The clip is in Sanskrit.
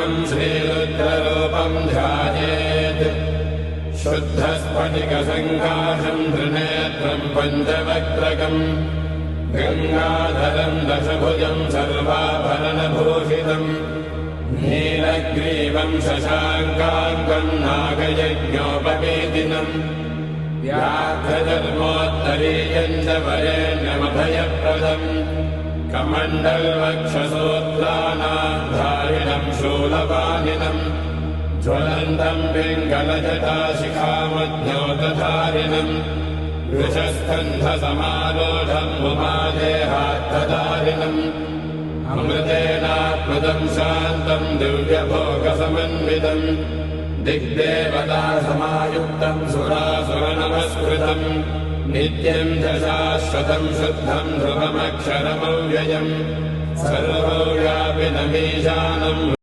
ब्रह्मम् श्रीरुद्ररूपम् ध्यायेत् शुद्धस्फटिकसङ्काशम् त्रिनेत्रम् पञ्चवक्त्रकम् गङ्गाधरम् दशभुजम् सर्वाभरणभूषितम् नीलग्रीवम् शशाङ्काङ्कम् नागयज्ञोपवेदिनम् व्याघ्रधर्मोत्तरीयम् च वरेण्यमभयप्रदम् कमण्डलवक्षसूत्राणाधारिणम् शूलपाणिनम् ज्वलन्तम् पिङ्गलजटाशिखामध्योतधारिणम् वृषस्कन्धसमारूढम् उमादेहार्थधारिणम् अमृतेनात्मदम् शान्तम् दिव्यभोगसमन्वितम् दिग्देवतासमायुक्तम् सुरासुरनमस्कृतम् नित्यम् च शाश्वतम् शुद्धम् ध्रुवमक्षरमव्ययम् सर्वव्यापिनमीशानम्